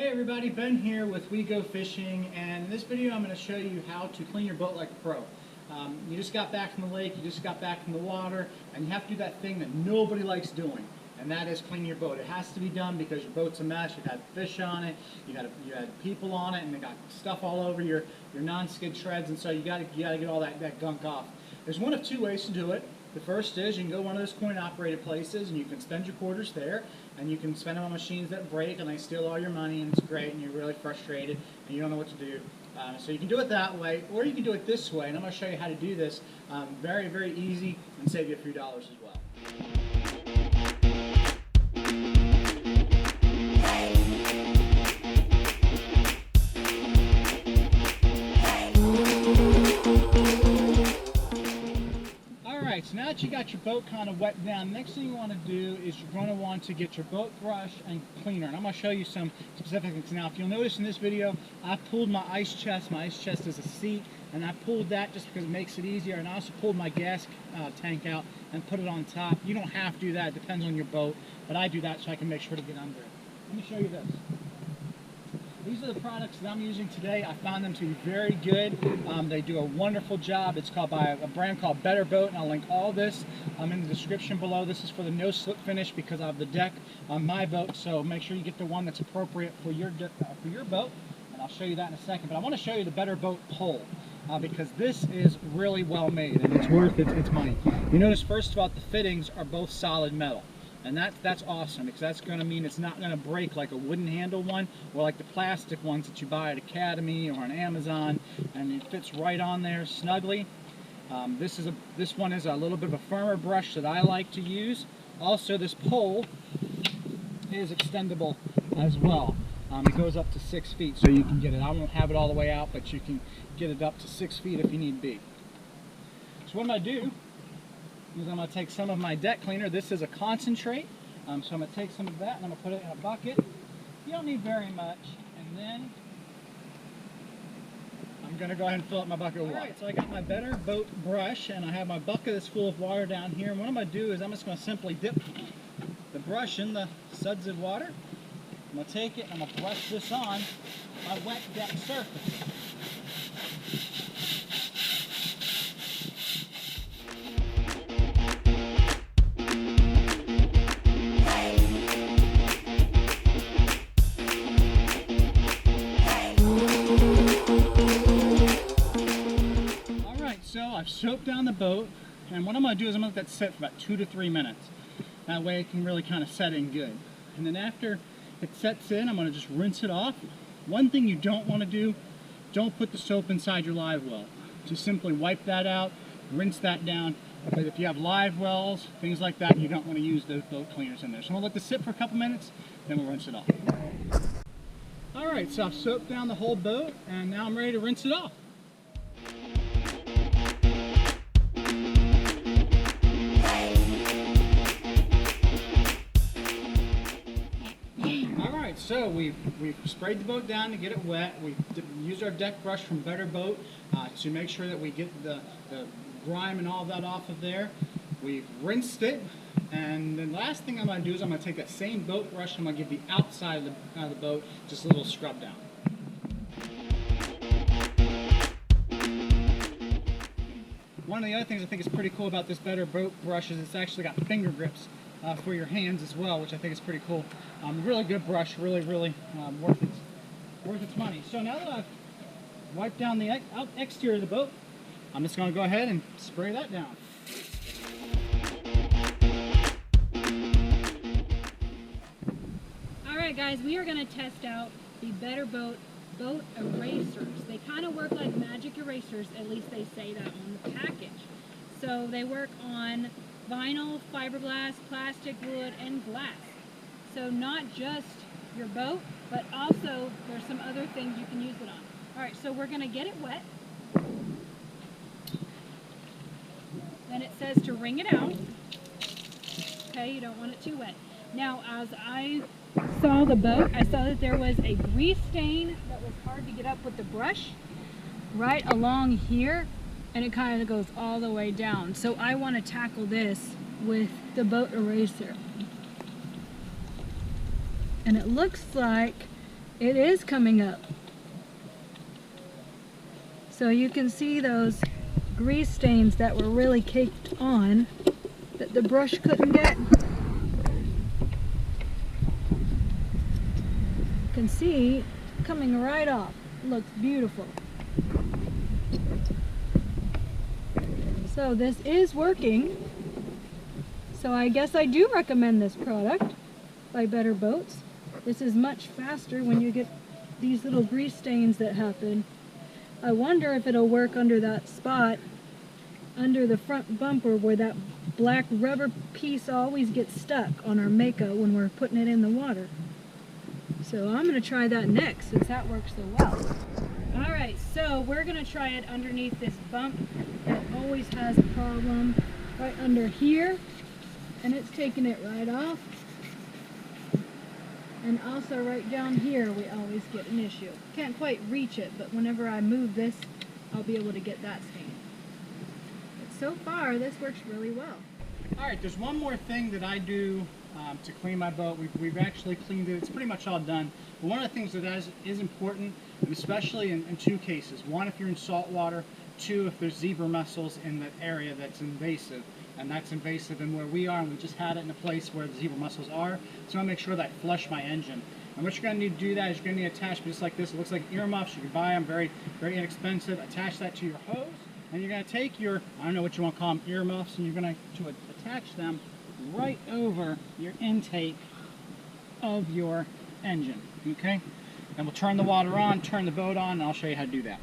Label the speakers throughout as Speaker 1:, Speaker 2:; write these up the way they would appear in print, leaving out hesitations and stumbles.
Speaker 1: Hey everybody, Ben here with We Go Fishing, and in this video I'm going to show you how to clean your boat like a pro. You just got back from the lake, you just got back from the water, and you have to do that thing that nobody likes doing, and that is cleaning your boat. It has to be done because your boat's a mess. You've had fish on it, you had people on it, and they got stuff all over your non-skid treads, and so you got to get all that gunk off. There's one of two ways to do it. The first is you can go to one of those coin-operated places and you can spend your quarters there, and you can spend them on machines that break and they steal all your money, and it's great and you're really frustrated and you don't know what to do. So you can do it that way, or you can do it this way, and I'm going to show you how to do this. Very, very easy, and save you a few dollars as well. So now that you got your boat kind of wet down, next thing you want to do is you're going to want to get your boat brush and cleaner. And I'm going to show you some specific things. Now, if you'll notice in this video, I pulled my ice chest. My ice chest is a seat, and I pulled that just because it makes it easier. And I also pulled my gas tank out and put it on top. You don't have to do that. It depends on your boat, but I do that so I can make sure to get under it. Let me show you this. These are the products that I'm using today. I found them to be very good. They do a wonderful job. It's called by a brand called Better Boat, and I'll link all this in the description below. This is for the no slip finish because I have the deck on my boat, so make sure you get the one that's appropriate for your boat, and I'll show you that in a second. But I want to show you the Better Boat pole because this is really well made and it's worth its money. You notice first of all the fittings are both solid metal. And that's awesome because that's going to mean it's not going to break like a wooden handle one or like the plastic ones that you buy at Academy or on Amazon, and it fits right on there snugly. This one is a little bit of a firmer brush that I like to use. Also, this pole is extendable as well. It goes up to 6 feet, so you can get it. I won't have it all the way out, but you can get it up to 6 feet if you need be. So what I'm going to do is I'm going to take some of my deck cleaner. This is a concentrate, so I'm going to take some of that and I'm going to put it in a bucket. You don't need very much, and then I'm going to go ahead and fill up my bucket with water. Alright, so I got my Better Boat brush and I have my bucket that's full of water down here, and what I'm going to do is I'm just going to simply dip the brush in the sudsed water. I'm going to take it and I'm going to brush this on my wet deck surface. So I've soaped down the boat, and what I'm going to do is I'm going to let that sit for about 2 to 3 minutes. That way it can really kind of set in good. And then after it sets in, I'm going to just rinse it off. One thing you don't want to do, don't put the soap inside your live well. Just simply wipe that out, rinse that down. But if you have live wells, things like that, you don't want to use those boat cleaners in there. So I'm going to let this sit for a couple minutes, then we'll rinse it off. Alright, so I've soaped down the whole boat, and now I'm ready to rinse it off. So we've sprayed the boat down to get it wet. We've used our deck brush from Better Boat to make sure that we get the grime and all that off of there. We've rinsed it, and the last thing I'm going to do is I'm going to take that same boat brush and I'm going to give the outside of the boat just a little scrub down. One of the other things I think is pretty cool about this Better Boat brush is it's actually got finger grips for your hands as well, which I think is pretty cool. Really good brush, really worth its money. So now that I've wiped down the exterior of the boat, I'm just going to go ahead and spray that down.
Speaker 2: Alright guys, we are going to test out the Better Boat erasers. They kind of work like magic erasers, at least they say that on the package. So they work on vinyl, fiberglass, plastic, wood, and glass. So not just your boat, but also there's some other things you can use it on. Alright, so we're going to get it wet. Then it says to wring it out. Okay, you don't want it too wet. Now, as I saw the boat, I saw that there was a grease stain that was hard to get up with the brush right along here, and it kind of goes all the way down. So I want to tackle this with the boat eraser. And it looks like It is coming up. So you can see those grease stains that were really caked on that the brush couldn't get. You can see coming right off. Looks beautiful. So this is working. So I guess I do recommend this product by Better Boats. This is much faster when you get these little grease stains that happen. I wonder if it'll work under that spot, under the front bumper where that black rubber piece always gets stuck on our Mako when we're putting it in the water. So I'm going to try that next since that works so well. Alright, so we're going to try it underneath this bump that always has a problem right under here, and it's taking it right off. And also right down here we always get an issue. Can't quite reach it, but whenever I move this, I'll be able to get that stain. But so far, this works really well.
Speaker 1: Alright, there's one more thing that I do to clean my boat. We've actually cleaned it. It's pretty much all done. But one of the things that is important, and especially in two cases. One, if you're in salt water. Two, if there's zebra mussels in the area that's invasive. And that's invasive in where we are, and we just had it in a place where the zebra mussels are. So I want to make sure that I flush my engine. And what you're going to need to do that is you're going to need attachment just like this. It looks like earmuffs. You can buy them, very, very inexpensive. Attach that to your hose, and you're going to take your, I don't know what you want to call them, earmuffs, and you're going to attach them right over your intake of your engine, okay? And we'll turn the water on, turn the boat on, and I'll show you how to do that.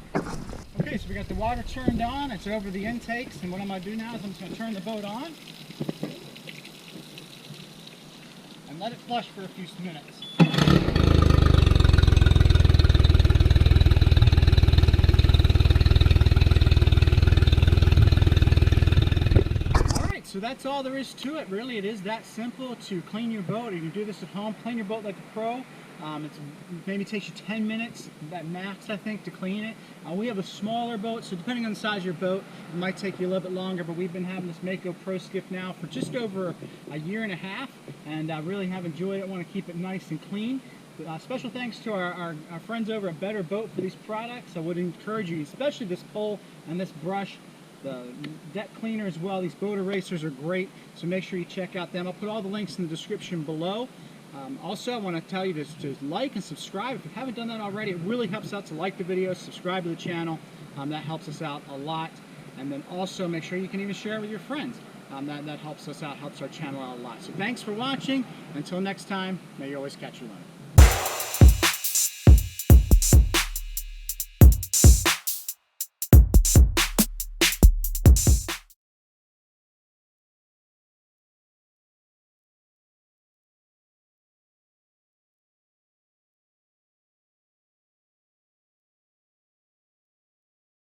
Speaker 1: Okay, so we got the water turned on, it's over the intakes, and what I'm going to do now is I'm just going to turn the boat on and let it flush for a few minutes. Alright, so that's all there is to it, really. It is that simple to clean your boat. You can do this at home, clean your boat like a pro. It maybe takes you 10 minutes at max, I think, to clean it. We have a smaller boat, so depending on the size of your boat, it might take you a little bit longer, but we've been having this Mako Pro Skiff now for just over a year and a half, and I really have enjoyed it. I want to keep it nice and clean. Special thanks to our friends over at Better Boat for these products. I would encourage you, especially this pole and this brush, the deck cleaner as well. These boat erasers are great, so make sure you check out them. I'll put all the links in the description below. Also, I want to tell you to like and subscribe. If you haven't done that already, it really helps out to like the video, subscribe to the channel. That helps us out a lot. And then also make sure you can even share it with your friends. That helps us out, helps our channel out a lot. So thanks for watching. Until next time, may you always catch your line.